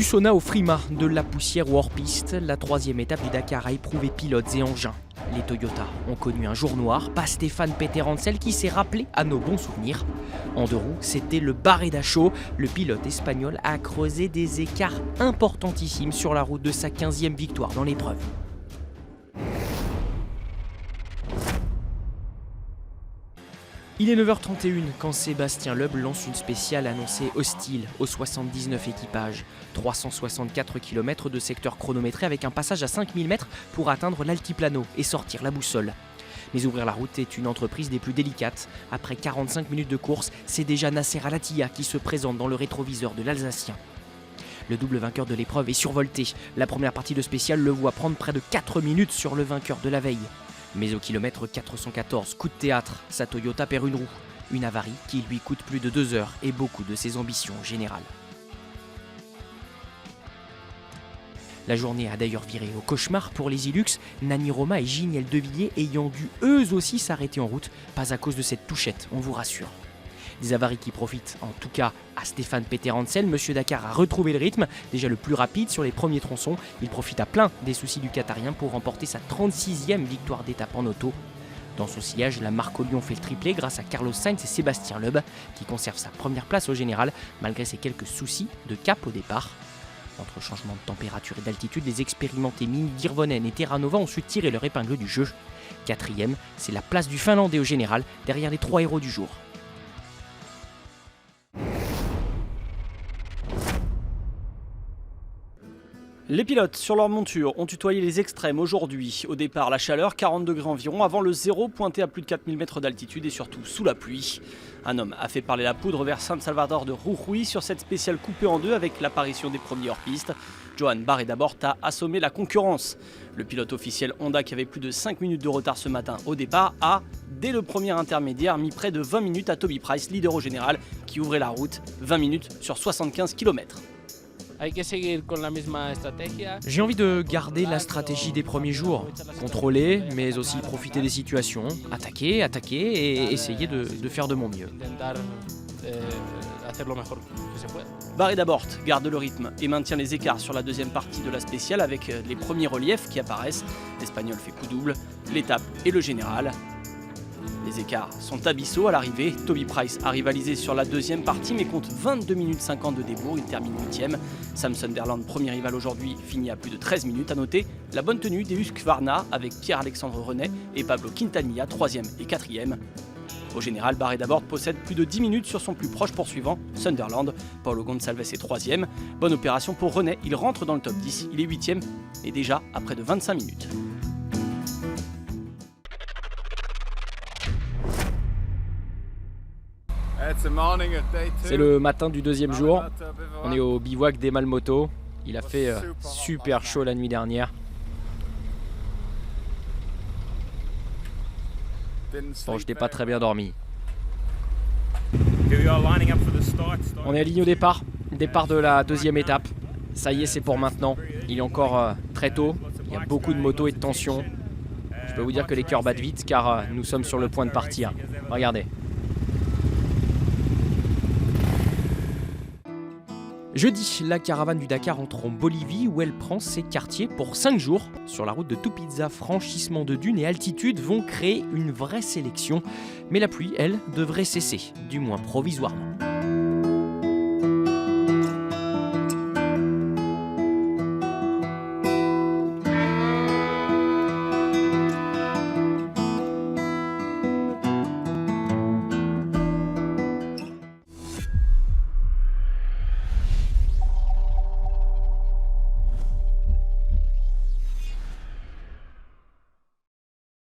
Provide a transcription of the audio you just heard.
sauna au Frima, de la poussière ou hors-piste, la troisième étape du Dakar a éprouvé pilotes et engins. Les Toyota ont connu un jour noir, pas Stéphane Peterhansel qui s'est rappelé à nos bons souvenirs. En deux roues, c'était le Barreda Show. Le pilote espagnol a creusé des écarts importantissimes sur la route de sa 15e victoire dans l'épreuve. Il est 9h31 quand Sébastien Loeb lance une spéciale annoncée hostile aux 79 équipages. 364 km de secteur chronométré avec un passage à 5000 mètres pour atteindre l'altiplano et sortir la boussole. Mais ouvrir la route est une entreprise des plus délicates. Après 45 minutes de course, c'est déjà Nasser Al-Attiyah qui se présente dans le rétroviseur de l'Alsacien. Le double vainqueur de l'épreuve est survolté. La première partie de spéciale le voit prendre près de 4 minutes sur le vainqueur de la veille. Mais au kilomètre 414, coup de théâtre, sa Toyota perd une roue. Une avarie qui lui coûte plus de 2 heures et beaucoup de ses ambitions générales. La journée a d'ailleurs viré au cauchemar pour les Hilux, Nani Roma et Giniel Devilliers ayant dû eux aussi s'arrêter en route, pas à cause de cette touchette, on vous rassure. Des avaries qui profitent en tout cas à Stéphane Peterhansel. Monsieur Dakar a retrouvé le rythme, déjà le plus rapide sur les premiers tronçons. Il profite à plein des soucis du Qatarien pour remporter sa 36e victoire d'étape en auto. Dans son sillage, la marque au lion fait le triplé grâce à Carlos Sainz et Sébastien Loeb qui conserve sa première place au général malgré ses quelques soucis de cap au départ. Entre changement de température et d'altitude, les expérimentés Mini Girvonen et Terranova ont su tirer leur épingle du jeu. 4e, c'est la place du Finlandais au général derrière les 3 héros du jour. Les pilotes sur leur monture ont tutoyé les extrêmes aujourd'hui. Au départ, la chaleur, 40 degrés environ, avant le zéro pointé à plus de 4000 mètres d'altitude et surtout sous la pluie. Un homme a fait parler la poudre vers San Salvador de Jujuy sur cette spéciale coupée en deux avec l'apparition des premiers hors-piste. Johan Barreda Bort a assommé la concurrence. Le pilote officiel Honda qui avait plus de 5 minutes de retard ce matin au départ a, dès le premier intermédiaire, mis près de 20 minutes à Toby Price, leader au général, qui ouvrait la route, 20 minutes sur 75 km. J'ai envie de garder la stratégie des premiers jours, contrôler mais aussi profiter des situations, attaquer et essayer de faire de mon mieux. Barreda Bort garde le rythme et maintient les écarts sur la deuxième partie de la spéciale avec les premiers reliefs qui apparaissent. L'Espagnol fait coup double, l'étape et le général. Les écarts sont abyssaux à l'arrivée. Toby Price a rivalisé sur la deuxième partie mais compte 22 minutes 50 de débours, il termine 8e. Sam Sunderland, premier rival aujourd'hui, finit à plus de 13 minutes. À noter la bonne tenue des Husqvarna avec Pierre-Alexandre Renet et Pablo Quintanilla, 3e et 4e. Au général, Barreda Bort possède plus de 10 minutes sur son plus proche poursuivant, Sunderland. Paulo Gonçalves est 3e. Bonne opération pour Renet, il rentre dans le top 10, il est 8e et déjà à près de 25 minutes. C'est le matin du deuxième jour, on est au bivouac des Malmoto. Il a fait super chaud la nuit dernière. Bon, je n'ai pas très bien dormi. On est aligné au départ de la deuxième étape. Ça y est, c'est pour maintenant. Il est encore très tôt, il y a beaucoup de motos et de tension. Je peux vous dire que les cœurs battent vite car nous sommes sur le point de partir. Regardez. Jeudi, la caravane du Dakar entre en Bolivie où elle prend ses quartiers pour 5 jours. Sur la route de Tupiza, franchissement de dunes et altitude vont créer une vraie sélection. Mais la pluie, elle, devrait cesser, du moins provisoirement.